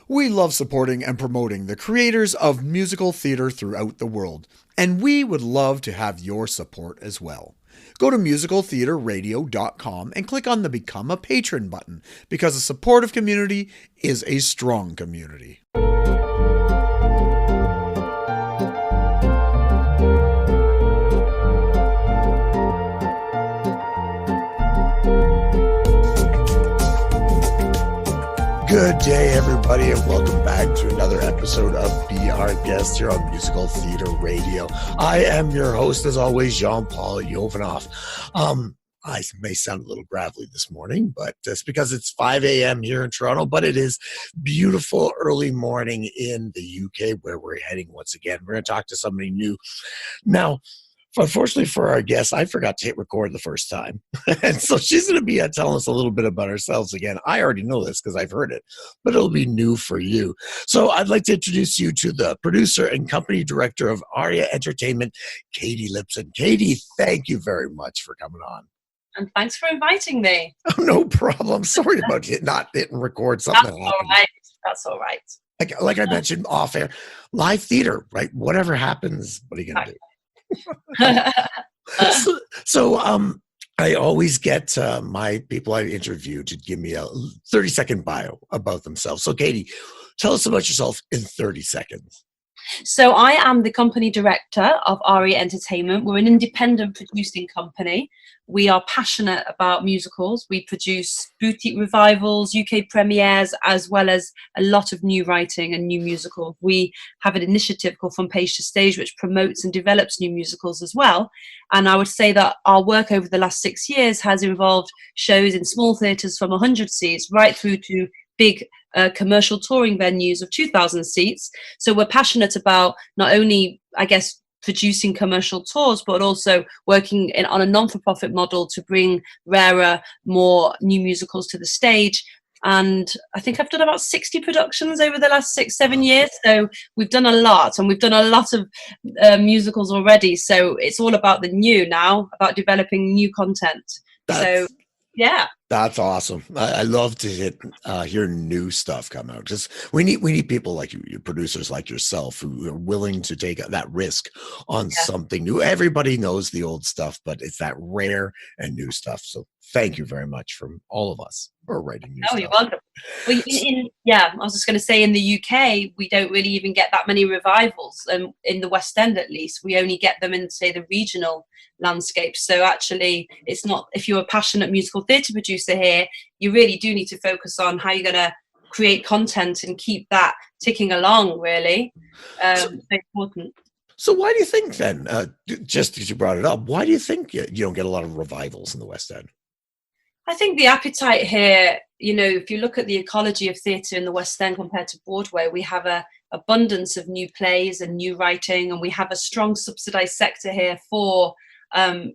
We love supporting and promoting the creators of musical theater throughout the world, and we would love to have your support as well. Go to musicaltheaterradio.com and click on the Become a Patron button because a supportive community is a strong community. Good day, everybody, and welcome back to another episode of Be Our Guest here on Musical Theater Radio. I am your host, as always, Jean-Paul Jovanoff. I may sound a little gravelly this morning, but it's because it's 5 a.m. here in Toronto, but it is beautiful early morning in the UK where we're heading once again. We're going to talk to somebody new. Now, unfortunately for our guest, I forgot to hit record the first time. And so she's going to be telling us a little bit about ourselves again. I already know this because I've heard it, but it'll be new for you. So I'd like to introduce you to the producer and company director of Aria Entertainment, Katy Lipson. Katy, thank you very much for coming on. And thanks for inviting me. Oh, no problem. Sorry about not hitting record. Something That's happened. all right. That's all right. Like I mentioned off air, live theater, right? Whatever happens, what are you going to do? I always get my people I interview to give me a 30-second bio about themselves. So, Katy, tell us about yourself in 30 seconds. So I am the company director of Aria Entertainment. We're an independent producing company. We are passionate about musicals. We produce boutique revivals, UK premieres, as well as a lot of new writing and new musicals. We have an initiative called From Page to Stage, which promotes and develops new musicals as well. And I would say that our work over the last 6 years has involved shows in small theatres from 100 seats right through to big commercial touring venues of 2,000 seats. So we're passionate about not only, I guess, producing commercial tours, but also working on a non-for-profit model to bring rarer, more new musicals to the stage. And I think I've done about 60 productions over the last 6-7 years. So we've done a lot, and we've done a lot of musicals already. So it's all about the new now, about developing new content. Yeah. That's awesome. I love to hear new stuff come out. Just we need people like you, producers like yourself, who are willing to take that risk on something new. Everybody knows the old stuff, but it's that rare and new stuff. So thank you very much from all of us for writing new stuff. You're welcome. Well, I was just going to say, in the UK, we don't really even get that many revivals. In the West End, at least, we only get them in, say, the regional landscape. So actually, it's not, if you're a passionate musical theatre producer here, you really do need to focus on how you're going to create content and keep that ticking along, really. So important. So why do you think then, just because you brought it up, why do you think you don't get a lot of revivals in the West End? I think the appetite here, if you look at the ecology of theatre in the West End compared to Broadway, we have a abundance of new plays and new writing, and we have a strong subsidised sector here for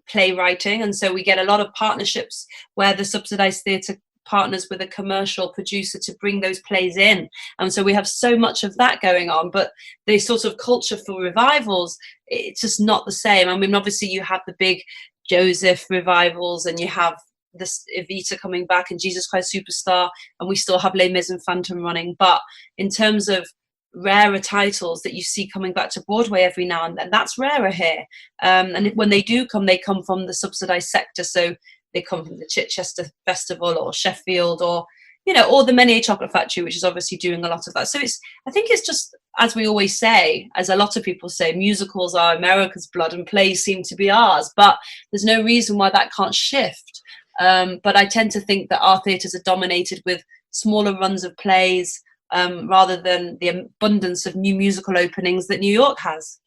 playwriting. And so we get a lot of partnerships where the subsidised theatre partners with a commercial producer to bring those plays in. And so we have so much of that going on, but the sort of culture for revivals, it's just not the same. I mean, obviously you have the big Joseph revivals, and you have this Evita coming back and Jesus Christ Superstar, and we still have Les Mis and Phantom running. But in terms of rarer titles that you see coming back to Broadway every now and then, that's rarer here. And when they do come, they come from the subsidised sector. So they come from the Chichester Festival or Sheffield or the Many a Chocolate Factory, which is obviously doing a lot of that. So I think it's just, as we always say, as a lot of people say, musicals are America's blood and plays seem to be ours. But there's no reason why that can't shift. But I tend to think that our theatres are dominated with smaller runs of plays rather than the abundance of new musical openings that New York has.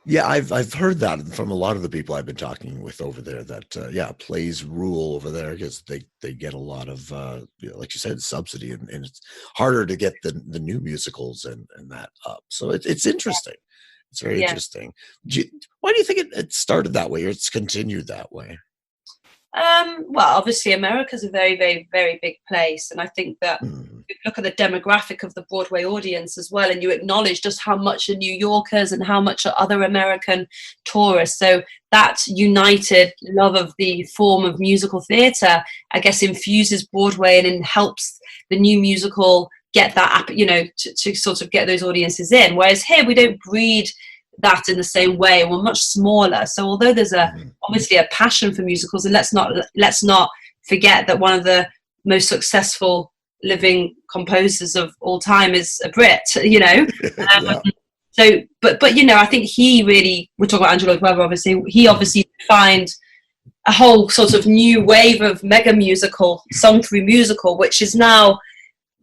Yeah, I've heard that from a lot of the people I've been talking with over there, that plays rule over there because they get a lot of like you said, subsidy, and it's harder to get the new musicals and that up. So it's interesting. It's very interesting. Why do you think it started that way, or it's continued that way? Well, obviously America's a very, very, very big place, and I think that if you look at the demographic of the Broadway audience as well, and you acknowledge just how much are New Yorkers and how much are other American tourists. So that united love of the form of musical theatre, I guess, infuses Broadway and helps the new musical get that, you know, to sort of get those audiences in. Whereas here we don't breed that in the same way. We're much smaller. So although there's obviously a passion for musicals, and let's not forget that one of the most successful living composers of all time is a Brit, you know. Yeah. So, but you know, I think he really, we're talking about Andrew Lloyd Webber, obviously, he obviously defined a whole sort of new wave of mega musical, sung through musical, which is now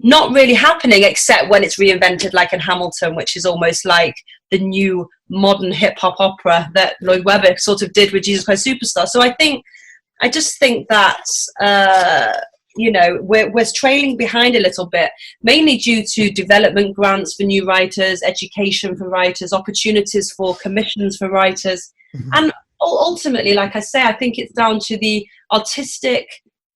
not really happening except when it's reinvented, like in Hamilton, which is almost like the new modern hip hop opera that Lloyd Webber sort of did with Jesus Christ Superstar. So I just think that, you know, we're trailing behind a little bit, mainly due to development grants for new writers, education for writers, opportunities for commissions for writers. And ultimately, like I say, I think it's down to the artistic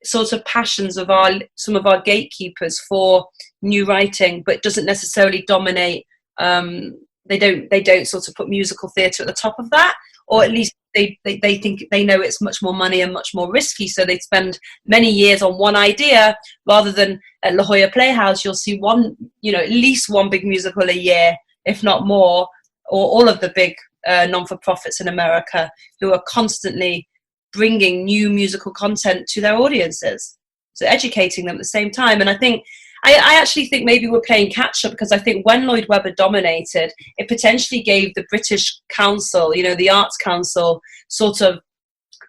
sort of passions of some of our gatekeepers for new writing, but doesn't necessarily dominate. They don't sort of put musical theatre at the top of that, or at least they think they know it's much more money and much more risky, so they spend many years on one idea rather than at La Jolla Playhouse. You'll see one, you know, at least one big musical a year, if not more, or all of the big non-for-profits in America who are constantly bringing new musical content to their audiences, so educating them at the same time. And I think I actually think maybe we're playing catch up, because I think when Lloyd Webber dominated, it potentially gave the British Council, you know, the Arts Council, sort of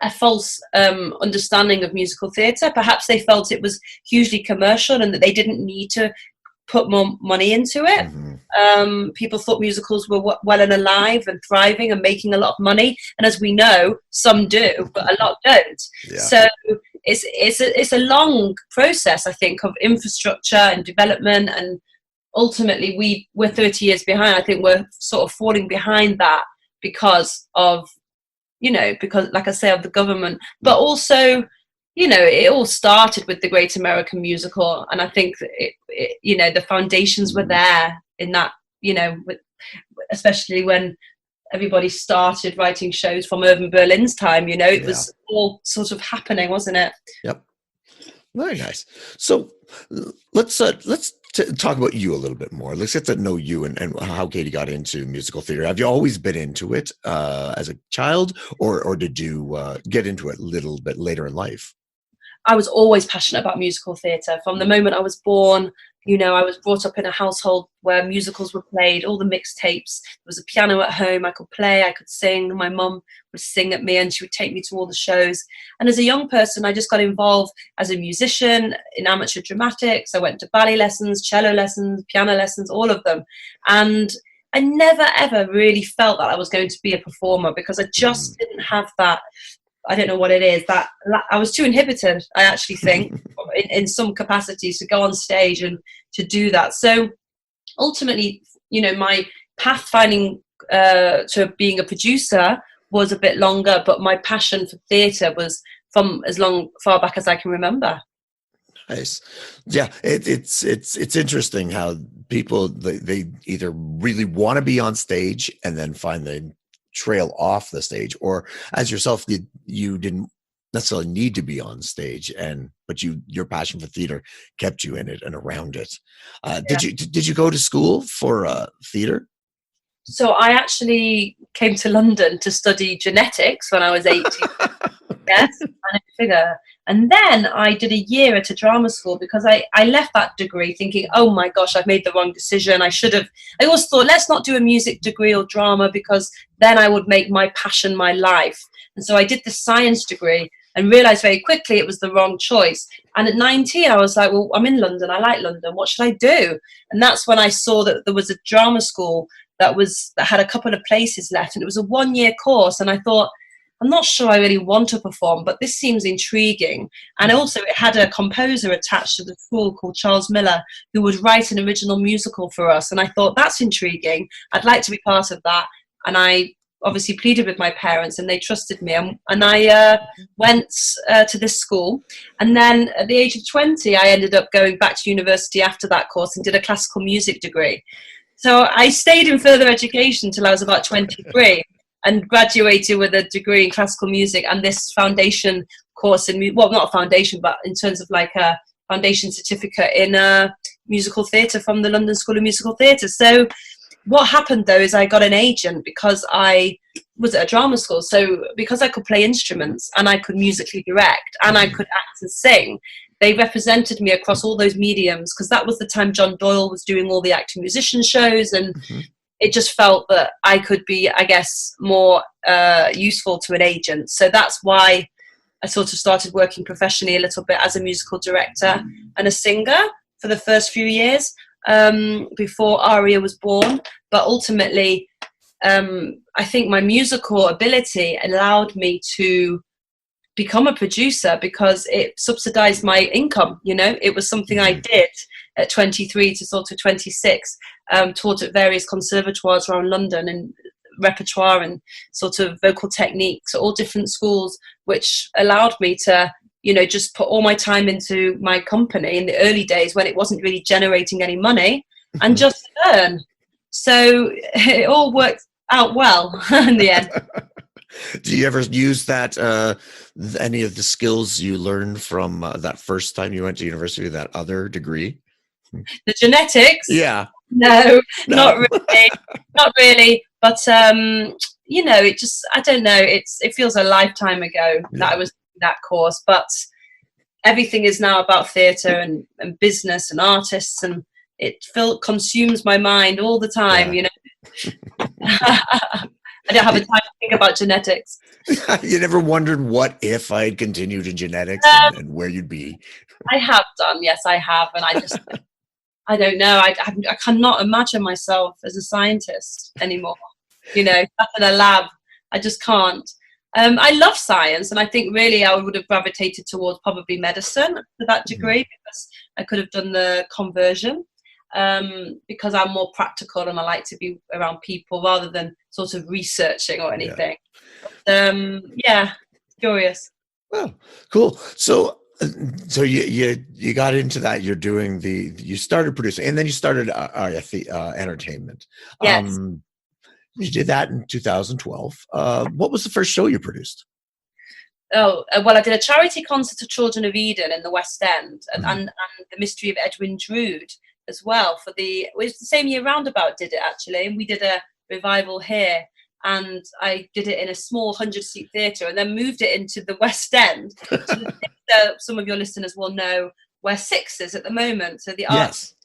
a false understanding of musical theatre. Perhaps they felt it was hugely commercial and that they didn't need to put more money into it. People thought musicals were well and alive and thriving and making a lot of money, and as we know, some do, but a lot don't. So it's a long process, I think, of infrastructure and development, and ultimately we're 30 years behind. I think we're sort of falling behind that because of, you know, because, like I say, of the government, but also, you know, it all started with the Great American Musical, and I think that it you know, the foundations were there in that, you know, especially when everybody started writing shows from Irving Berlin's time. You know, it was all sort of happening, wasn't it? Yep. Very nice. So let's talk about you a little bit more. Let's get to know you and how Katy got into musical theater. Have you always been into it as a child, or did you get into it a little bit later in life? I was always passionate about musical theatre. From the moment I was born, you know, I was brought up in a household where musicals were played, all the mixtapes. There was a piano at home. I could play, I could sing. My mum would sing at me and she would take me to all the shows. And as a young person, I just got involved as a musician in amateur dramatics. I went to ballet lessons, cello lessons, piano lessons, all of them. And I never, ever really felt that I was going to be a performer, because I just didn't have that. I don't know what it is, that I was too inhibited, I actually think, in some capacities, to go on stage and to do that. So ultimately, you know, my path finding to being a producer was a bit longer, but my passion for theatre was from far back as I can remember. Nice. Yeah, it's interesting how people they either really want to be on stage and then find they trail off the stage, or as yourself, you didn't necessarily need to be on stage, but your passion for theater kept you in it and around it. Did you go to school for theater? So I actually came to London to study genetics when I was 18. Yes, and figure. And then I did a year at a drama school, because I left that degree thinking, oh my gosh, I've made the wrong decision. I always thought, let's not do a music degree or drama, because then I would make my passion my life. And so I did the science degree and realized very quickly it was the wrong choice. And at 19, I was like, well, I'm in London. I like London. What should I do? And that's when I saw that there was a drama school that had a couple of places left. And it was a 1-year course. And I thought, I'm not sure I really want to perform, but this seems intriguing. And also it had a composer attached to the school called Charles Miller, who would write an original musical for us. And I thought, that's intriguing. I'd like to be part of that. And I obviously pleaded with my parents, and they trusted me. And I went to this school. And then at the age of 20, I ended up going back to university after that course and did a classical music degree. So I stayed in further education till I was about 23. And graduated with a degree in classical music and this foundation course in, well, not a foundation, but in terms of like a foundation certificate in musical theatre from the London School of Musical Theatre. So what happened though is I got an agent because I was at a drama school. So because I could play instruments and I could musically direct and I could act and sing, they represented me across all those mediums, because that was the time John Doyle was doing all the acting musician shows, and it just felt that I could be, I guess, more useful to an agent. So that's why I sort of started working professionally a little bit as a musical director and a singer for the first few years before Aria was born. But ultimately, I think my musical ability allowed me to become a producer because it subsidized my income. You know, it was something I did at 23 to sort of 26, taught at various conservatoires around London and repertoire and sort of vocal techniques, all different schools, which allowed me to, you know, just put all my time into my company in the early days when it wasn't really generating any money, and just learn. So it all worked out well in the end. Do you ever use that, any of the skills you learned from that first time you went to university, that other degree? The genetics? Yeah. No, not really. Not really. But, you know, it just, I don't know, it feels a lifetime ago that I was doing that course. But everything is now about theatre and business and artists, and it consumes my mind all the time, you know. I don't have a time to think about genetics. You never wondered what if I had continued in genetics and where you'd be? I have done, yes, I have. And I just, I don't know. I cannot imagine myself as a scientist anymore. You know, up in a lab, I just can't. I love science, and I think really I would have gravitated towards probably medicine to that degree, because I could have done the conversion. Because I'm more practical and I like to be around people rather than sort of researching or anything. Yeah, curious. Oh, cool. So you got into that. You're doing you started producing, and then you started Aria Entertainment. Yes. You did that in 2012. What was the first show you produced? Oh, well, I did a charity concert of Children of Eden in the West End, and The Mystery of Edwin Drood as well. It was the same year Roundabout did it, actually, and we did a revival here, and I did it in a small 100-seat theatre and then moved it into the West End. So some of your listeners will know where Six is at the moment, so the Arts.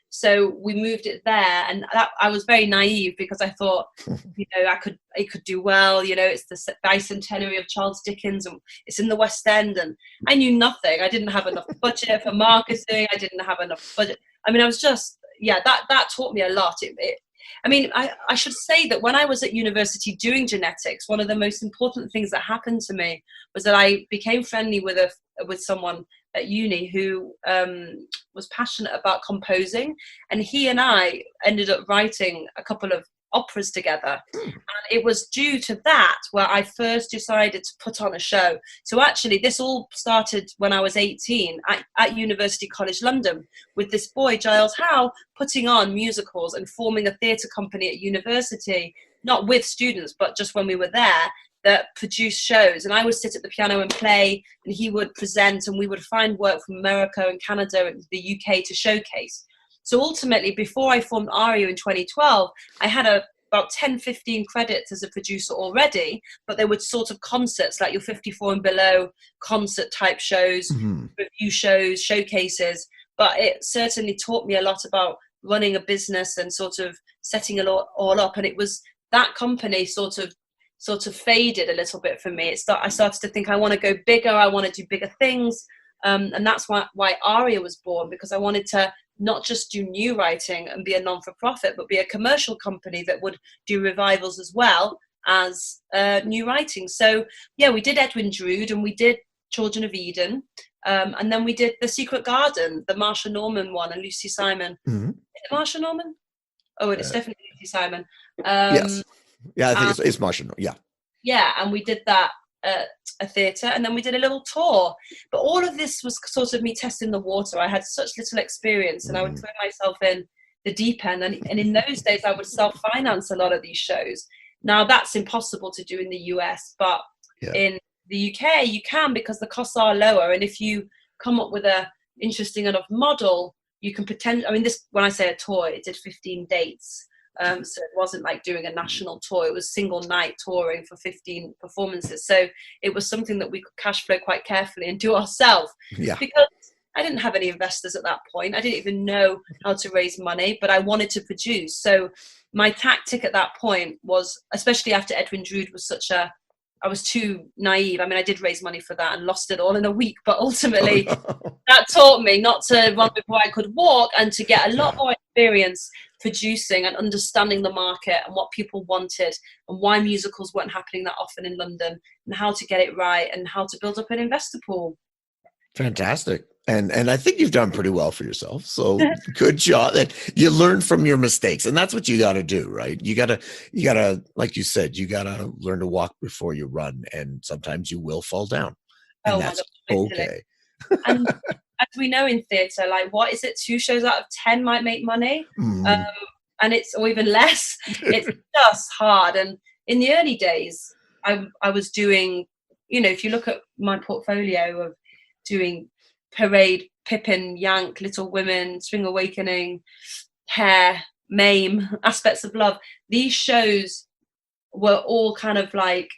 So we moved it there, and I was very naive because I thought, you know, it could do well. You know, it's the bicentenary of Charles Dickens, and it's in the West End, and I knew nothing. I didn't have enough budget for marketing. I didn't have enough budget. I mean, I was just, that taught me a lot. I mean, I should say that when I was at university doing genetics, one of the most important things that happened to me was that I became friendly with someone at uni who was passionate about composing, and he and I ended up writing a couple of operas together. And it was due to that where I first decided to put on a show. So actually this all started when I was 18 at University College London, with this boy Giles Howe putting on musicals and forming a theatre company at university, not with students but just when we were there, that produced shows. And I would sit at the piano and play, and he would present, and we would find work from America and Canada and the UK to showcase. So ultimately, before I formed Aria in 2012, I had about 10, 15 credits as a producer already, but they were sort of concerts, like your 54 and below concert type shows, review shows, showcases. But it certainly taught me a lot about running a business and sort of setting it all up. And it was that company sort of faded a little bit for me. I started to think I want to go bigger, I want to do bigger things. And that's why Aria was born, because I wanted to not just do new writing and be a non-for-profit, but be a commercial company that would do revivals as well as new writing. So yeah, we did Edwin Drood, and we did Children of Eden, and then we did The Secret Garden, the Marsha Norman one, and Lucy Simon. Is it Marsha Norman? Oh, it's definitely Lucy Simon. Yes. Yeah, I think it's Marsha. Yeah. Yeah, and we did that at a theatre, and then we did a little tour. But all of this was sort of me testing the water. I had such little experience, and I would throw myself in the deep end. And in those days, I would self-finance a lot of these shows. Now, that's impossible to do in the US, but in the UK, you can, because the costs are lower. And if you come up with a interesting enough model, you can pretend, I mean, this, when I say a tour, it did 15 dates. So it wasn't like doing a national tour. It was single night touring for 15 performances. So it was something that we could cash flow quite carefully and do ourselves. Yeah. Because I didn't have any investors at that point. I didn't even know how to raise money, but I wanted to produce. So my tactic at that point was, especially after Edwin Drood was I was too naive. I mean, I did raise money for that and lost it all in a week, but ultimately that taught me not to run before I could walk, and to get a lot more experience producing and understanding the market and what people wanted, and why musicals weren't happening that often in London, and how to get it right, and how to build up an investor pool. Fantastic. And I think you've done pretty well for yourself. So good job. That you learn from your mistakes, and that's what you got to do, right? You gotta, like you said, you gotta learn to walk before you run, and sometimes you will fall down, and that's okay. And as we know in theatre, like, what is it? 2 shows out of 10 might make money, and it's, or even less. It's just hard. And in the early days, I was doing, if you look at my portfolio of doing Parade, Pippin, Yank, Little Women, Swing Awakening, Hair, Mame, Aspects of Love, these shows were all kind of like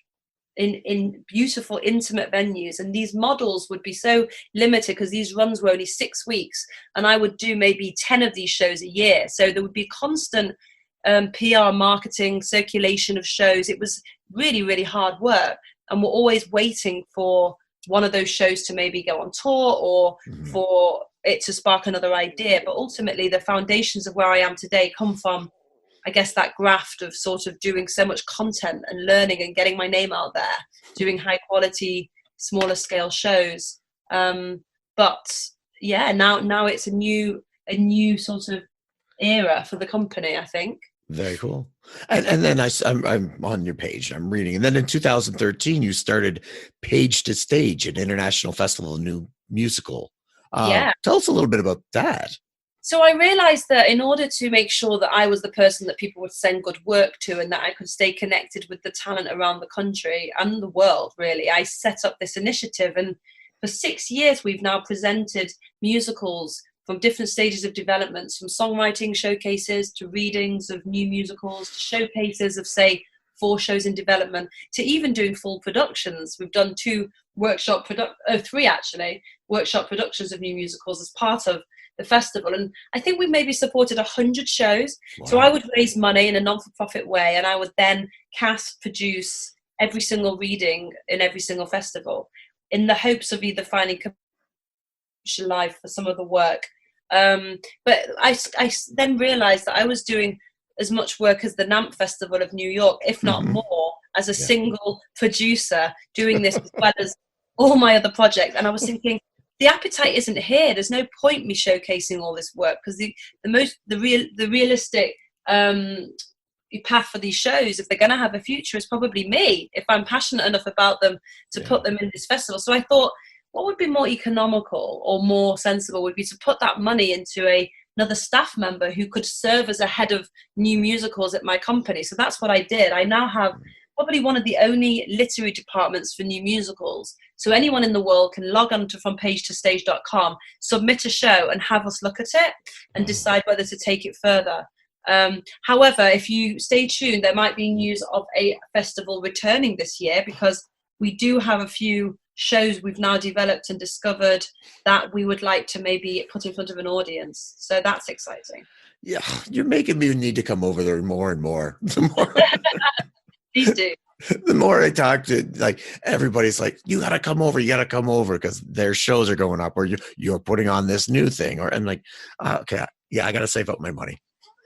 in beautiful, intimate venues, and these models would be so limited because these runs were only 6 weeks, and I would do maybe 10 of these shows a year. So there would be constant PR, marketing, circulation of shows. It was really, really hard work, and we're always waiting for one of those shows to maybe go on tour, or for it to spark another idea. But ultimately, the foundations of where I am today come from, I guess, that graft of sort of doing so much content and learning and getting my name out there, doing high quality, smaller scale shows. But yeah, now it's a new sort of era for the company, I think. Very cool. And then I'm on your page, I'm reading. And then in 2013, you started Page to Stage, an international festival of new musical. Yeah. Tell us a little bit about that. So I realized that in order to make sure that I was the person that people would send good work to, and that I could stay connected with the talent around the country and the world, really, I set up this initiative. And for 6 years, we've now presented musicals from different stages of development, from songwriting showcases to readings of new musicals, to showcases of, say, 4 shows in development, to even doing full productions. We've done 3 actually, workshop productions of new musicals as part of the festival. And I think we maybe supported 100 shows. Wow. So I would raise money in a non-for-profit way, and I would then cast, produce every single reading in every single festival, in the hopes of either finding commercial life for some of the work. But I then realized that I was doing as much work as the NAMP Festival of New York, if not more, as a single producer, doing this as well as all my other projects. And I was thinking, the appetite isn't here. There's no point me showcasing all this work, because the realistic path for these shows, if they're going to have a future, is probably me, if I'm passionate enough about them to put them in this festival. So I thought, what would be more economical or more sensible would be to put that money into another staff member who could serve as a head of new musicals at my company. So that's what I did. I now have probably one of the only literary departments for new musicals. So anyone in the world can log on to FromPageToStage.com, submit a show, and have us look at it and decide whether to take it further. However, if you stay tuned, there might be news of a festival returning this year, because we do have a few shows we've now developed and discovered that we would like to maybe put in front of an audience. So that's exciting. Yeah, you're making me need to come over there more and more. The more Please do. The more I talk to, like, everybody's like, you gotta come over, because their shows are going up, or you're putting on this new thing, and like, okay, yeah, I gotta save up my money.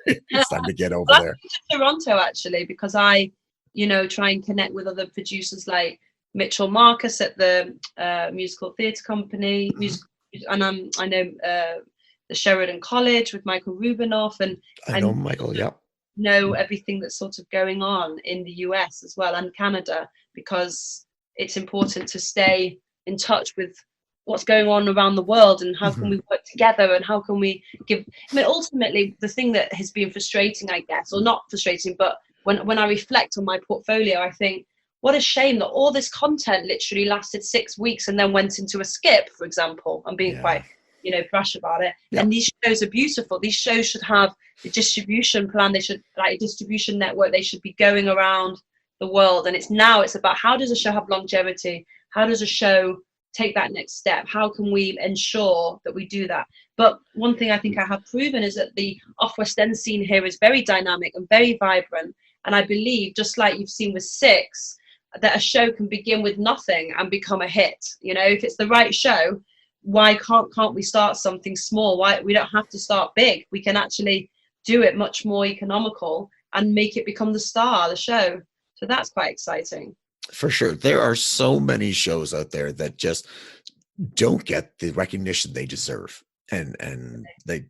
It's time to get over there. To Toronto, actually, because I try and connect with other producers like Mitchell Marcus at the Musical Theatre Company, and I know the Sheridan College with Michael Rubinoff, and I know Michael, yeah. Know everything that's sort of going on in the US as well, and Canada, because it's important to stay in touch with what's going on around the world, and how can we work together, and how can we give. I mean, ultimately, the thing that has been frustrating, I guess, or not frustrating, but when I reflect on my portfolio, I think, what a shame that all this content literally lasted 6 weeks and then went into a skip, for example. I'm being quite brash about it. Yeah. And these shows are beautiful. These shows should have a distribution plan. They should, like a distribution network. They should be going around the world. And it's about, how does a show have longevity? How does a show take that next step? How can we ensure that we do that? But one thing I think I have proven is that the off West End scene here is very dynamic and very vibrant. And I believe, just like you've seen with Six, that a show can begin with nothing and become a hit. If it's the right show, why can't we start something small? Why we don't have to start big? We can actually do it much more economical and make it become the star of the show. So that's quite exciting. For sure. There are so many shows out there that just don't get the recognition they deserve. And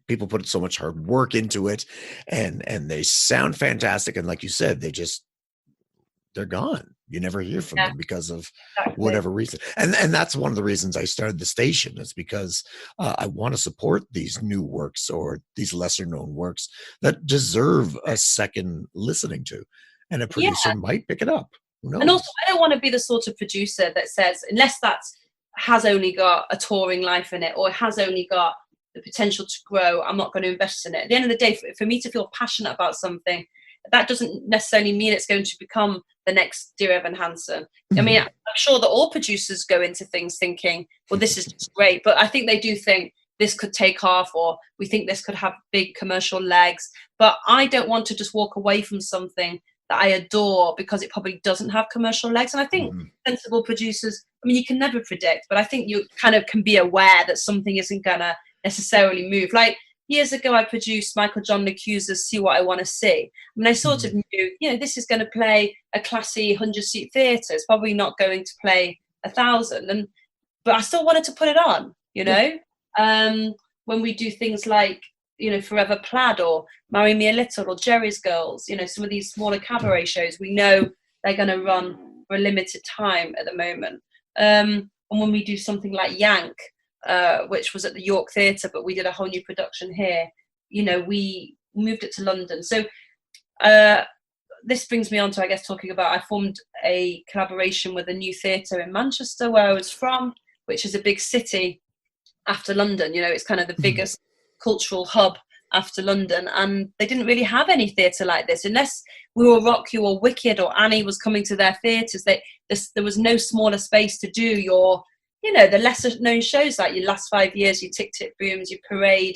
people put so much hard work into it, and they sound fantastic. And like you said, they're gone. You never hear from them because of whatever reason. And that's one of the reasons I started the station, is because I want to support these new works, or these lesser known works that deserve a second listening to, and a producer might pick it up. Who knows? And also, I don't want to be the sort of producer that says, unless that has only got a touring life in it, or has only got the potential to grow, I'm not going to invest in it. At the end of the day, for me to feel passionate about something, that doesn't necessarily mean it's going to become the next Dear Evan Hansen. I mean, I'm sure that all producers go into things thinking, well, this is just great. But I think they do think this could take off, or we think this could have big commercial legs. But I don't want to just walk away from something that I adore because it probably doesn't have commercial legs. And I think sensible producers, I mean, you can never predict, but I think you kind of can be aware that something isn't going to necessarily move. Like years ago, I produced Michael John LaCusa's See What I Want to See. I mean, I sort of knew, this is going to play a classy 100-seat theatre. It's probably not going to play 1,000. But I still wanted to put it on, when we do things like, Forever Plaid, or Marry Me a Little, or Jerry's Girls, some of these smaller cabaret shows, we know they're going to run for a limited time at the moment. And when we do something like Yank, which was at the York Theatre, but we did a whole new production here, we moved it to London. So this brings me on to, I guess, talking about, I formed a collaboration with a new theatre in Manchester, where I was from, which is a big city after London. It's kind of the biggest cultural hub after London, and they didn't really have any theatre like this. Unless We Will Rock You or Wicked or Annie was coming to their theatres, there was no smaller space to do your, the lesser known shows like your Last 5 Years, your Tick Tick Booms, your Parade,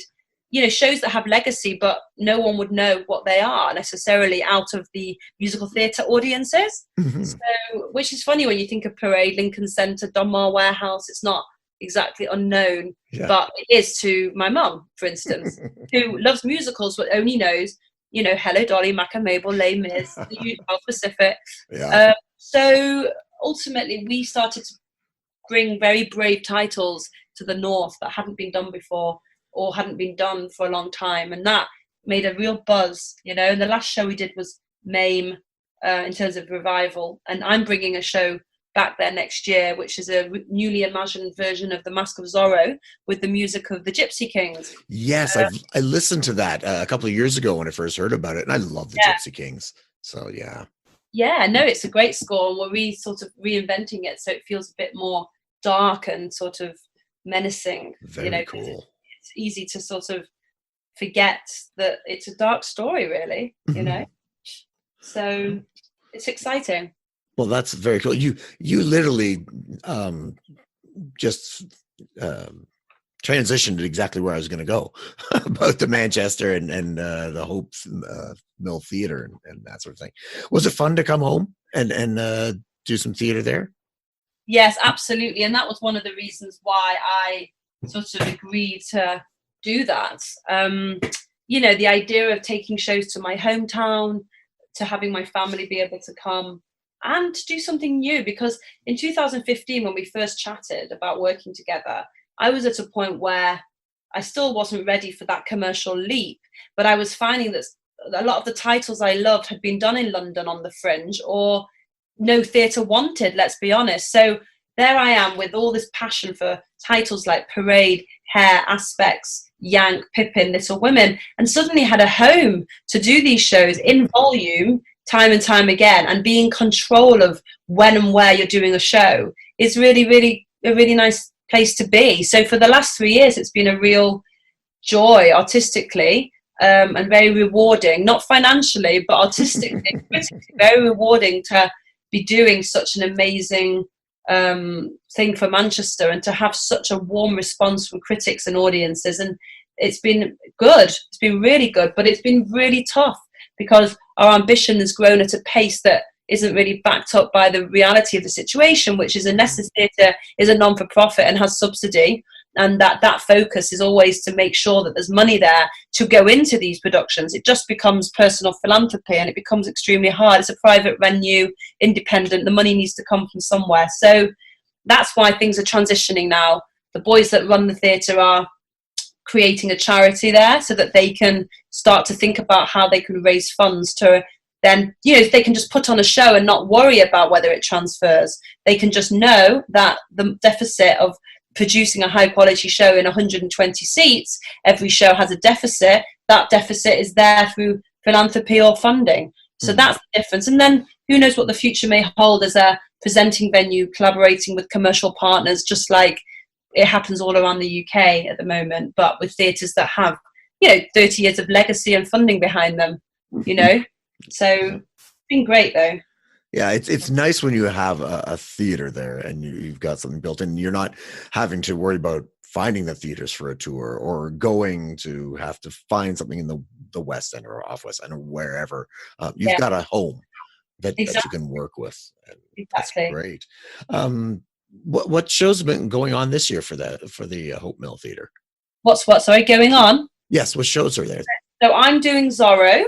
shows that have legacy, but no one would know what they are necessarily out of the musical theatre audiences. So, which is funny when you think of Parade, Lincoln Centre, Donmar Warehouse. It's not exactly unknown, but it is to my mum, for instance, who loves musicals but only knows, Hello Dolly, Mac and Mabel, Les Mis, the South Pacific. So ultimately, we started to bring very brave titles to the North that hadn't been done before, or hadn't been done for a long time, and that made a real buzz. And the last show we did was Mame, in terms of revival, and I'm bringing a show back there next year, which is a newly imagined version of The Mask of Zorro with the music of the Gypsy Kings. Yes, I listened to that a couple of years ago when I first heard about it, and I love the Gypsy Kings. So it's a great score, and we're sort of reinventing it so it feels a bit more dark and sort of menacing. Very cool. It's easy to sort of forget that it's a dark story, really. So it's exciting. Well, that's very cool. You literally just transitioned to exactly where I was going to go about the Manchester and the Hope Mill Theatre and that sort of thing. Was it fun to come home and do some theatre there? Yes, absolutely. And that was one of the reasons why I sort of agreed to do that. The idea of taking shows to my hometown, to having my family be able to come, and to do something new, because in 2015, when we first chatted about working together, I was at a point where I still wasn't ready for that commercial leap, but I was finding that a lot of the titles I loved had been done in London on the fringe, or no theatre wanted, let's be honest. So there I am with all this passion for titles like Parade, Hair, Aspects, Yank, Pippin, Little Women, and suddenly had a home to do these shows in volume, time and time again, and be in control of when and where you're doing a show is really, really a really nice place to be. So for the last 3 years, it's been a real joy artistically, and very rewarding, not financially, but artistically, critically, very rewarding to be doing such an amazing thing for Manchester, and to have such a warm response from critics and audiences. And it's been good. It's been really good, but it's been really tough because our ambition has grown at a pace that isn't really backed up by the reality of the situation, which is a Nessus Theatre is a non-for-profit and has subsidy. And that focus is always to make sure that there's money there to go into these productions. It just becomes personal philanthropy, and it becomes extremely hard. It's a private venue, independent. The money needs to come from somewhere. So that's why things are transitioning now. The boys that run the theatre are creating a charity there so that they can start to think about how they can raise funds to then, they can just put on a show and not worry about whether it transfers. They can just know that the deficit of producing a high quality show in 120 seats, every show has a deficit. That deficit is there through philanthropy or funding. So that's the difference. And then who knows what the future may hold as a presenting venue, collaborating with commercial partners, just like it happens all around the UK at the moment, but with theatres that have, 30 years of legacy and funding behind them, So it's been great though. Yeah, it's nice when you have a theater there and you've got something built in. You're not having to worry about finding the theaters for a tour or going to have to find something in the West End or off West End or wherever. You've got a home that you can work with. And exactly. That's great. What shows have been going on this year for the Hope Mill Theatre? What's going on? Yes, what shows are there? So I'm doing Zorro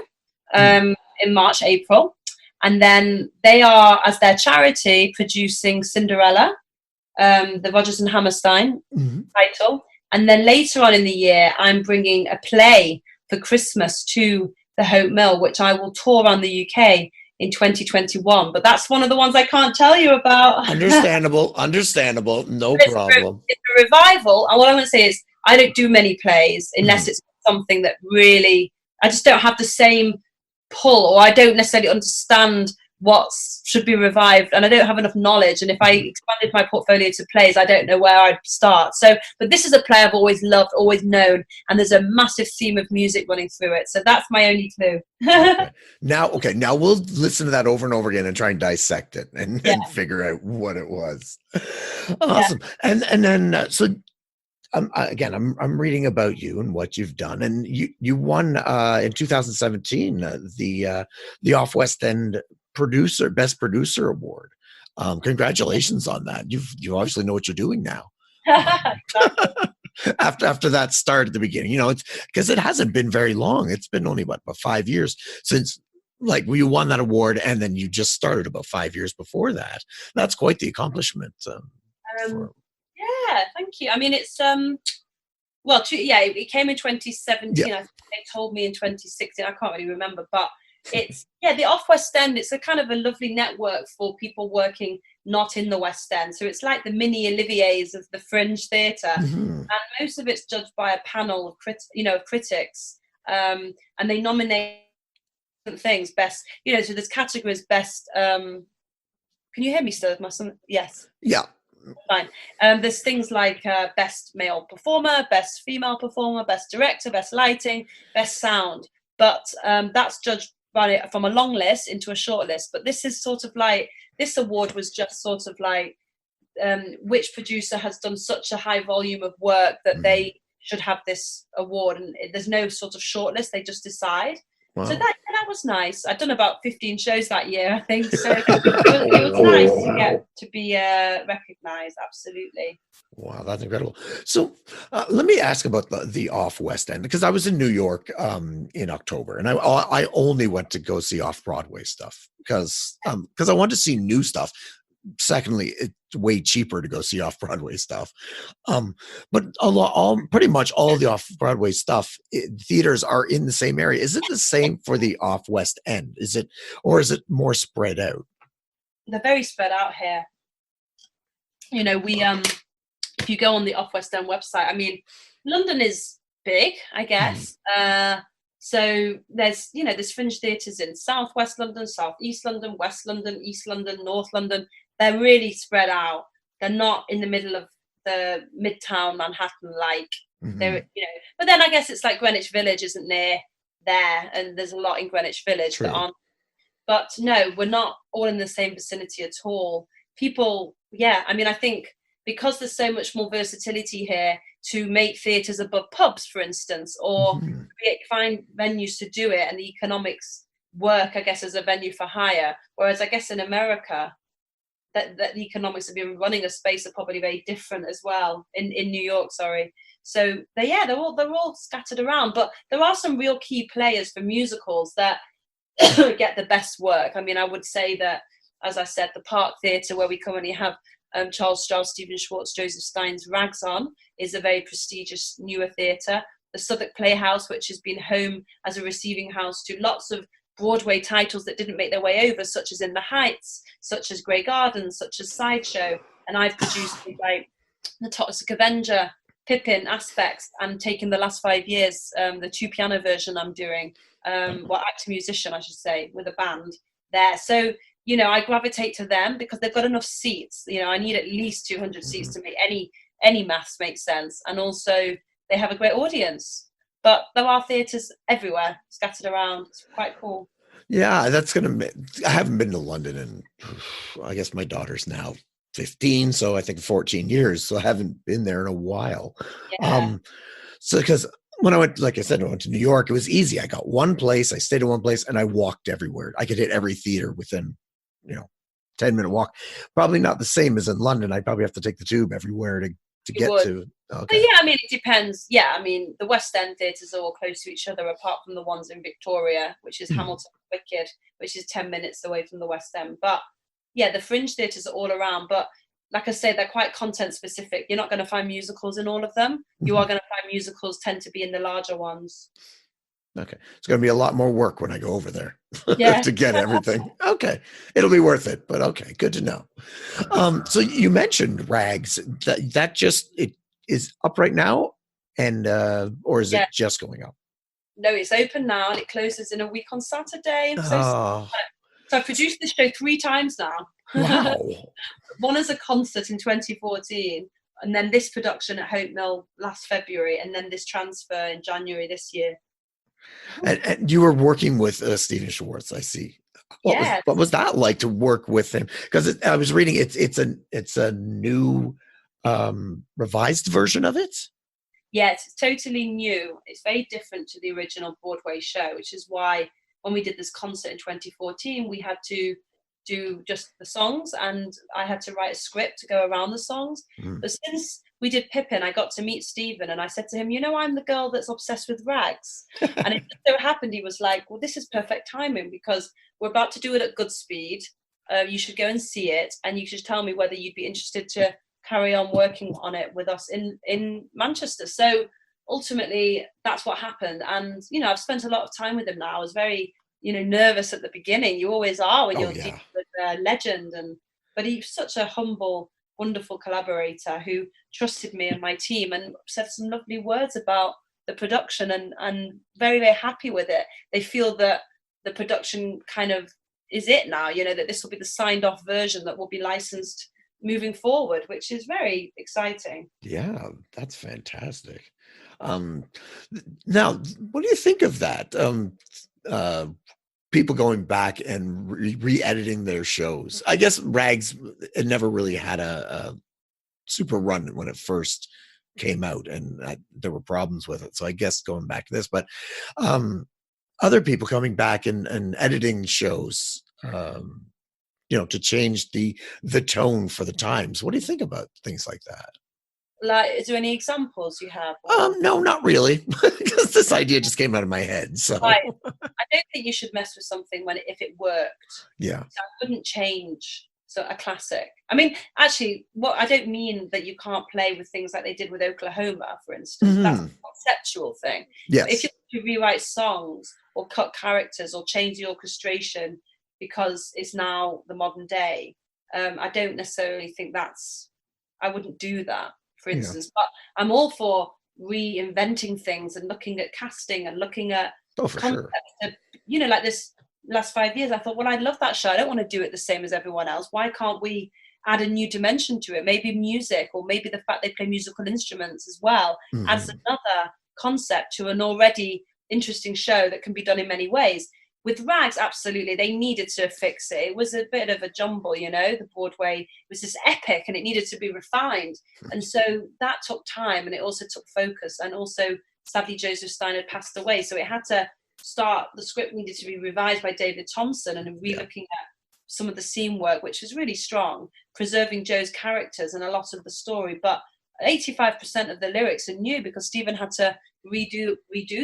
in March, April. And then they are, as their charity, producing Cinderella, the Rodgers and Hammerstein title. And then later on in the year, I'm bringing a play for Christmas to the Hope Mill, which I will tour around the UK in 2021. But that's one of the ones I can't tell you about. Understandable. No problem. It's a revival. And what I want to say is I don't do many plays unless it's something that really, I just don't have the same pull, or I don't necessarily understand what should be revived, and I don't have enough knowledge. And if I expanded my portfolio to plays, I don't know where I'd start. So, but this is a play I've always loved, always known, and there's a massive theme of music running through it. So that's my only clue. Okay. Now we'll listen to that over and over again and try and dissect it and figure out what it was. Awesome. Yeah. And then so. Again, I'm reading about you and what you've done, and you won in 2017 the Off West End Best Producer Award. Congratulations on that. You obviously know what you're doing now. After that start at the beginning, it's because it hasn't been very long. It's been only about 5 years since you won that award, and then you just started about 5 years before that. That's quite the accomplishment. Yeah, thank you. I mean, it's it came in 2017. Yeah. I think they told me in 2016. I can't really remember, but it's the Off West End. It's a kind of a lovely network for people working not in the West End. So it's like the mini Oliviers of the fringe theatre, and most of it's judged by a panel of critics, and they nominate things best. So there's categories best. Can you hear me still? My son? Yes. Yeah. Fine. There's things like best male performer, best female performer, best director, best lighting, best sound. But that's judged from a long list into a short list. But this is sort of this award was just sort of which producer has done such a high volume of work that they should have this award. And there's no sort of short list. They just decide. Wow. So that was nice. I'd done about 15 shows that year, I think. So it was nice to be recognised. Absolutely. Wow, that's incredible. So let me ask about the Off West End, because I was in New York in October, and I only went to go see Off-Broadway stuff because I wanted to see new stuff. Secondly, it's way cheaper to go see Off-Broadway stuff. But pretty much all of the Off-Broadway stuff, theaters are in the same area. Is it the same for the Off West End? Is it more spread out? They're very spread out here. We if you go on the Off West End website, I mean, London is big, I guess. So there's fringe theatres in South West London, South East London, West London, East London, North London. They're really spread out. They're not in the middle of the Midtown Manhattan, like Hmm. there, but then I guess it's like Greenwich Village isn't near there, and there's a lot in Greenwich Village that True. aren't. But no, we're not all in the same vicinity at all. People, yeah, I mean, I think because there's so much more versatility here to make theatres above pubs, for instance, or Hmm. find venues to do it, and the economics work, I guess, as a venue for hire. Whereas I guess in America, that the economics of even running a space are probably very different as well in New York, sorry. So they're all scattered around, but there are some real key players for musicals that get the best work. I mean, I would say that, as I said, the Park Theatre, where we currently have Charles Strauss, Stephen Schwartz, Joseph Stein's Rags On, is a very prestigious newer theatre. The Southwark Playhouse, which has been home as a receiving house to lots of Broadway titles that didn't make their way over, such as In the Heights, such as Grey Gardens, such as Sideshow. And I've produced like The Toxic Avenger, Pippin, Aspects. I'm taking the last 5 years, the 2 piano version I'm doing, actor musician, I should say, with a band there. So, I gravitate to them because they've got enough seats. I need at least 200 seats Hmm. to make any maths make sense. And also they have a great audience. But there are theatres everywhere scattered around. It's quite cool. Yeah, that's gonna. I haven't been to London in, I guess my daughter's now 15, so I think 14 years. So I haven't been there in a while. Yeah. Um, so because when I went, like I said, I went to New York, it was easy. I got one place, I stayed in one place, and I walked everywhere. I could hit every theater within, you know, 10-minute walk. Probably not the same as in London. I probably have to take the tube everywhere to You get would. to. But Okay. yeah, I mean, it depends. Yeah, I mean, the West End theatres are all close to each other, apart from the ones in Victoria, which is Hmm. Hamilton Wicked, which is 10 minutes away from the West End. But yeah, the fringe theatres are all around. But like I say, they're quite content specific. You're not going to find musicals in all of them. You Hmm. are going to find musicals tend to be in the larger ones. Okay. It's going to be a lot more work when I go over there Yeah. to get everything. Okay. It'll be worth it, but okay. Good to know. So you mentioned Rags. That just it is up right now, and or is Yeah. it just going up? No, it's open now and it closes in a week on Saturday. I'm so sad. Oh, So I've produced this show 3 times now. wow. One as a concert in 2014, and then this production at Hope Mill last February, and then this transfer in January this year. And you were working with Stephen Schwartz, I see. Yeah, What was that like to work with him? Because I was reading it's a new revised version of it. yeah, it's totally new. It's very different to the original Broadway show, which is why when we did this concert in 2014, we had to do just the songs, and I had to write a script to go around the songs. Mm. But since we did Pippin, I got to meet Stephen, and I said to him, I'm the girl that's obsessed with rags. And it just so happened he was like, well, this is perfect timing because we're about to do it at good speed. You should go and see it, and you should tell me whether you'd be interested to carry on working on it with us in Manchester. So ultimately, that's what happened. And I've spent a lot of time with him now. I was very nervous at the beginning. You always are when Oh you're dealing yeah. with a legend, but he's such a humble, wonderful collaborator who trusted me and my team and said some lovely words about the production, and very, very happy with it. They feel that the production kind of is it now, that this will be the signed off version that will be licensed moving forward, which is very exciting. Yeah, that's fantastic. Um, Now, what do you think of that? Uh, People going back and re-editing their shows. I guess Rags it never really had a super run when it first came out, and there were problems with it. So I guess going back to this, but um, other people coming back and editing shows, to change the tone for the times. What do you think about things like that? Like, is there any examples you have? Or No, not really, because this idea just came out of my head. right, So I don't think you should mess with something if it worked. yeah. So I wouldn't change a classic. I mean, actually, what I don't mean that you can't play with things like they did with Oklahoma, for instance. That's Hmm. a conceptual thing. But if Yes. you want to rewrite songs or cut characters or change the orchestration because it's now the modern day, I don't necessarily think I wouldn't do that, for Yeah. instance. But I'm all for reinventing things and looking at casting and looking at Oh, for concepts sure. that, like this last 5 years, I thought, well, I love that show. I don't want to do it the same as everyone else. Why can't we add a new dimension to it. Maybe music, or maybe the fact they play musical instruments as well, adds another concept to an already interesting show that can be done in many ways. With Rags, absolutely, they needed to fix it. It was a bit of a jumble, you know, the Broadway was this epic and it needed to be refined. And so that took time, and it also took focus. And also, sadly, Joseph Stein had passed away. So it had to start, the script needed to be revised by David Thompson and re-looking at some of the scene work, which was really strong, preserving Joe's characters and a lot of the story. But 85% of the lyrics are new because Stephen had to redo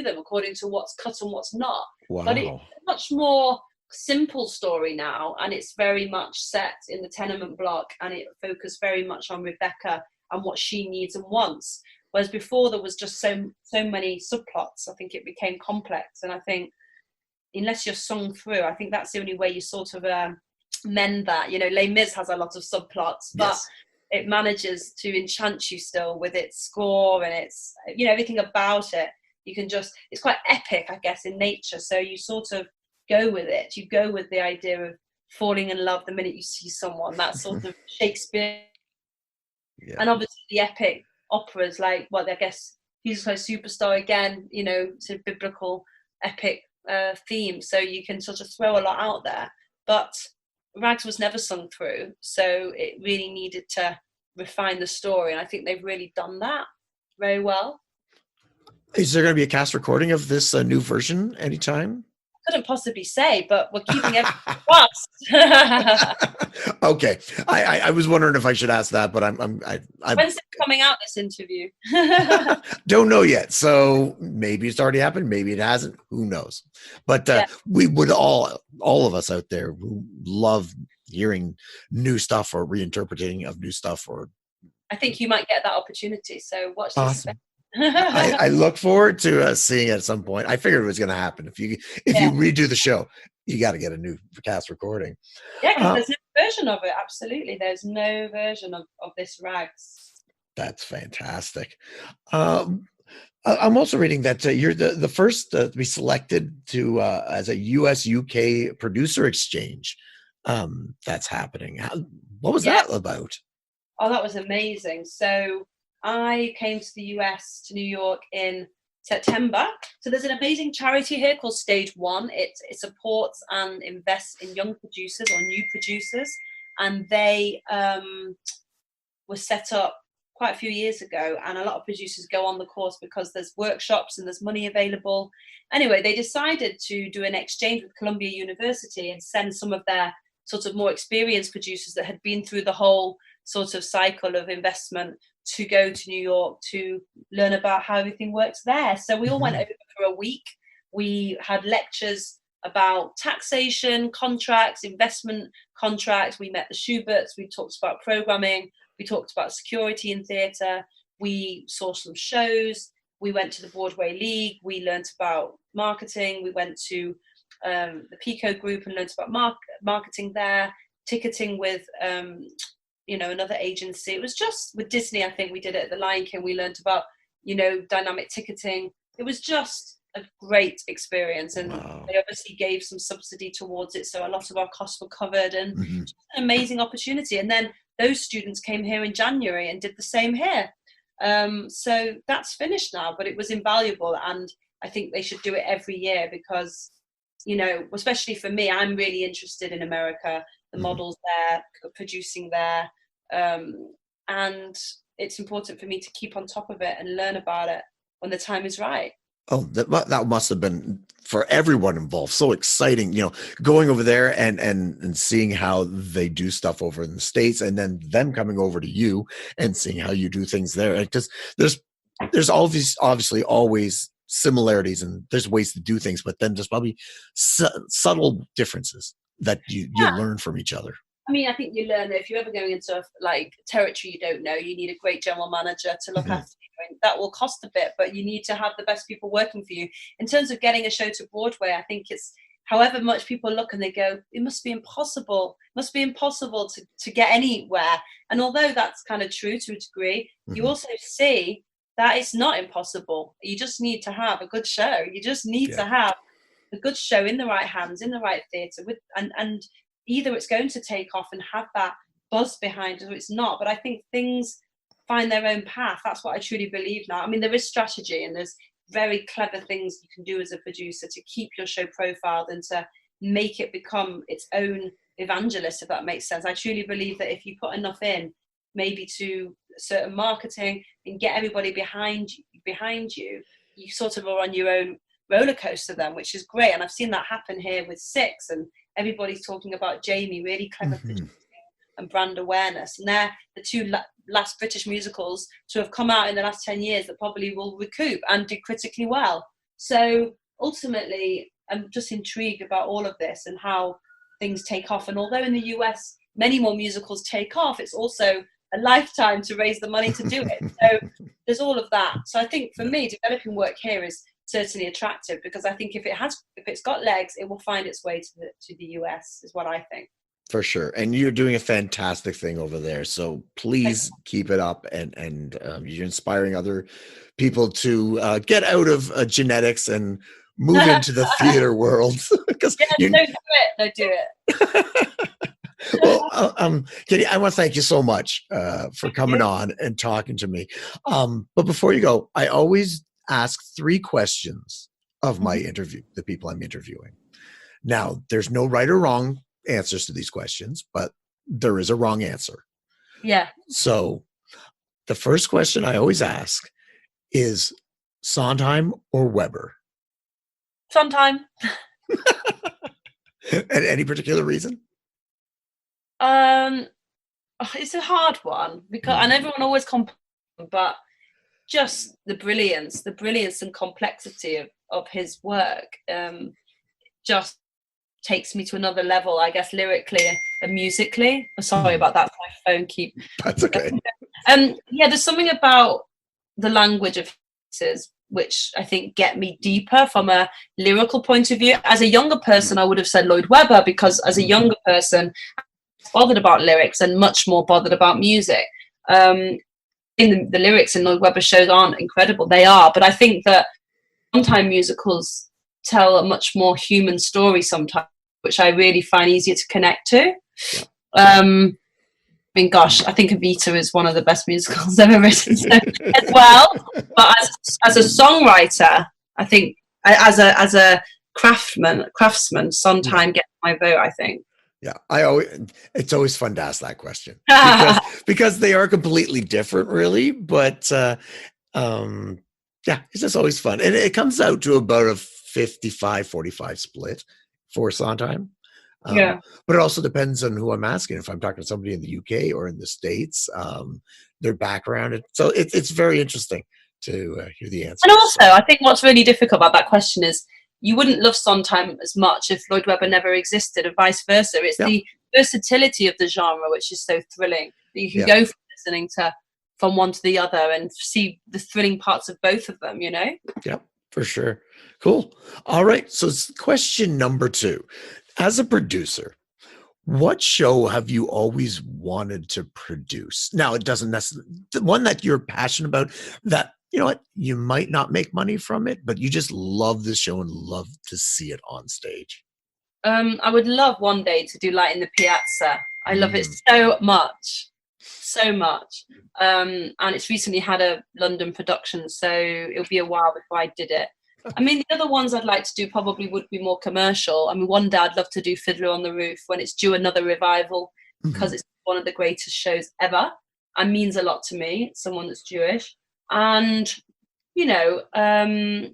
them according to what's cut and what's not. Wow. But it's a much more simple story now, and it's very much set in the tenement block, and it focused very much on Rebecca and what she needs and wants. Whereas before there was just so many subplots. I think it became complex, and I think unless you're sung through, I think that's the only way you sort of mend that. You know, Les Mis has a lot of subplots, but it manages to enchant you still with its score and its, you know, everything about it. You can just, it's quite epic, I guess, in nature. So you sort of go with it. You go with the idea of falling in love the minute you see someone. That sort of Shakespeare. Yeah. And obviously the epic operas, like, well, I guess Jesus Christ Superstar again, you know, sort of biblical epic theme. So you can sort of throw a lot out there. But Rags was never sung through, so it really needed to refine the story, and I think they've really done that very well. Is there going to be a cast recording of this new version anytime? I couldn't possibly say, but we're keeping everything fast. Okay, I was wondering if I should ask that, but I'm When's it coming out, this interview? Don't know yet. So maybe it's already happened, maybe it hasn't. Who knows? But we would all of us out there who love hearing new stuff or reinterpreting of new stuff. Or I think you might get that opportunity. So watch this. Awesome. I look forward to seeing it at some point. I figured it was going to happen. If you redo the show, you got to get a new cast recording. Yeah, because there's no version of it. Absolutely, there's no version of this Rags. That's fantastic. I'm also reading that you're the first to be selected to as a US UK producer exchange. That's happening. What was that about? Oh, that was amazing. So I came to the US, to New York in September. So there's an amazing charity here called Stage One. It supports and invests in young producers or new producers. And they were set up quite a few years ago. And a lot of producers go on the course because there's workshops and there's money available. Anyway, they decided to do an exchange with Columbia University and send some of their sort of more experienced producers that had been through the whole sort of cycle of investment to go to New York to learn about how everything works there. So we all went over for a week. We had lectures about taxation, contracts, investment contracts. We met the Schuberts. We talked about programming. We talked about security in theatre. We saw some shows. We went to the Broadway League. We learned about marketing. We went to the Pico group and learned about marketing there, ticketing with another agency. It was just with Disney. I think we did it at the Lion King. We learned about dynamic ticketing. It was just a great experience, and they obviously gave some subsidy towards it, so a lot of our costs were covered, and just an amazing opportunity. And then those students came here in January and did the same here. So that's finished now, but it was invaluable, and I think they should do it every year because, especially for me, I'm really interested in America, the models there, producing there, and it's important for me to keep on top of it and learn about it when the time is right. Oh, that must have been for everyone involved so exciting, going over there and seeing how they do stuff over in the States, and then them coming over to you and seeing how you do things there. Because there's obviously always similarities and there's ways to do things, but then there's probably subtle differences that you learn from each other. I mean, I think you learn that if you're ever going into territory you don't know, you need a great general manager to look after you. And that will cost a bit, but you need to have the best people working for you. In terms of getting a show to Broadway, I think it's however much people look and they go, it must be impossible. It must be impossible to get anywhere. And although that's kind of true to a degree, you also see that it's not impossible. You just need to have a good show. You just need to have a good show in the right hands, in the right theatre, and either it's going to take off and have that buzz behind it, or it's not. But I think things find their own path. That's what I truly believe now. I mean, there is strategy and there's very clever things you can do as a producer to keep your show profiled and to make it become its own evangelist, if that makes sense. I truly believe that if you put enough in, maybe to certain marketing, and get everybody behind you, you sort of are on your own roller coaster then, which is great. And I've seen that happen here with Six, and everybody's talking about Jamie, really clever producing and brand awareness. And they're the two last British musicals to have come out in the last 10 years that probably will recoup and do critically well. So ultimately, I'm just intrigued about all of this and how things take off. And although in the US many more musicals take off, it's also a lifetime to raise the money to do it. So there's all of that. So I think for me, developing work here is certainly attractive, because I think if it's got legs, it will find its way to the US, is what I think. For sure. And you're doing a fantastic thing over there. So please keep it up, and you're inspiring other people to get out of genetics and move into the theater world. Because don't do it. Well, Katy, I want to thank you so much for coming on and talking to me. But before you go, I always ask 3 questions of my interview, the people I'm interviewing. Now, there's no right or wrong answers to these questions, but there is a wrong answer. Yeah. So the first question I always ask is Sondheim or Weber? Sondheim. And any particular reason? It's a hard one, because and everyone always complains, but just the brilliance and complexity of his work just takes me to another level, I guess, lyrically and musically. Sorry about that. My phone That's okay. There's something about the language of his which I think get me deeper from a lyrical point of view. As a younger person, I would have said Lloyd Webber, because as a younger person, I was bothered about lyrics and much more bothered about music. The lyrics in Lloyd Webber shows aren't incredible. They are, but I think that sometimes musicals tell a much more human story sometimes, which I really find easier to connect to. I mean, gosh, I think Evita is one of the best musicals ever written as well. But as a songwriter, I think as a craftsman, Sondheim gets my vote, I think. Yeah, it's always fun to ask that question because they are completely different, really. But it's just always fun, and it comes out to about a 55-45 split for Sondheim. But it also depends on who I'm asking. If I'm talking to somebody in the UK or in the States, their background. So it's very interesting to hear the answer. And also, I think what's really difficult about that question is you wouldn't love Sondheim as much if Lloyd Webber never existed, and vice versa. It's the versatility of the genre which is so thrilling. You can go from listening from one to the other and see the thrilling parts of both of them, you know? Yeah, for sure. Cool. All right. So question number 2. As a producer, what show have you always wanted to produce? Now, it doesn't necessarily, the one that you're passionate about, that, you know what, you might not make money from it, but you just love the show and love to see it on stage. I would love one day to do Light in the Piazza. I love it so much. And it's recently had a London production, so it'll be a while before I did it. I mean, the other ones I'd like to do probably would be more commercial. I mean, one day I'd love to do Fiddler on the Roof when it's due another revival, because it's one of the greatest shows ever and means a lot to me. It's someone that's Jewish. And, there's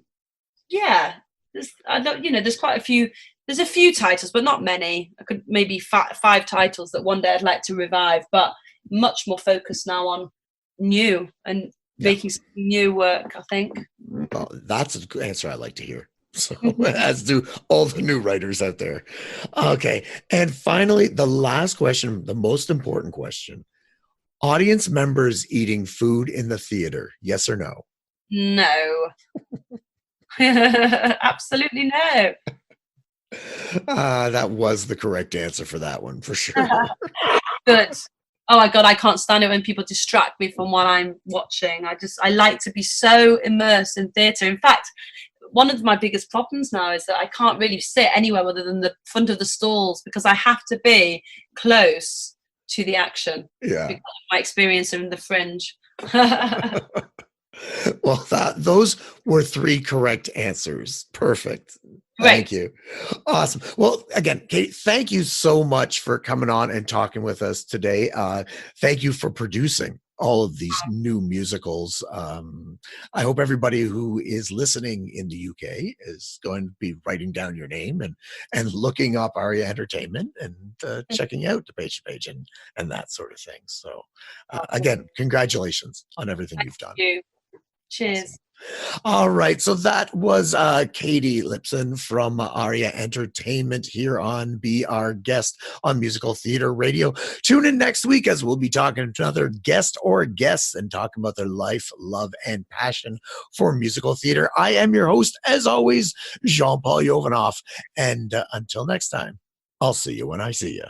quite a few. There's a few titles, but not many. I could maybe 5 titles that one day I'd like to revive, but much more focused now on new and making some new work, I think. Well, that's an answer I like to hear. So, as do all the new writers out there. Okay. And finally, the last question, the most important question. Audience members eating food in the theater, yes or no? No. Absolutely no. That was the correct answer for that one, for sure. Good. Oh my God, I can't stand it when people distract me from what I'm watching. I like to be so immersed in theatre. In fact, one of my biggest problems now is that I can't really sit anywhere other than the front of the stalls, because I have to be close to the action. Yeah. Because of my experience in the Fringe. Well, those were 3 correct answers. Perfect. Great. Thank you. Awesome. Well, again, Kate, thank you so much for coming on and talking with us today. Thank you for producing all of these new musicals. I hope everybody who is listening in the UK is going to be writing down your name and looking up Aria Entertainment and checking out the page and that sort of thing. So, again, congratulations on everything you've done. Thank you. Cheers. Awesome. All right. So that was Katy Lipson from Aria Entertainment here on Be Our Guest on Musical Theater Radio. Tune in next week as we'll be talking to another guest or guests and talking about their life, love, and passion for musical theater. I am your host, as always, Jean-Paul Jovanoff. And until next time, I'll see you when I see you.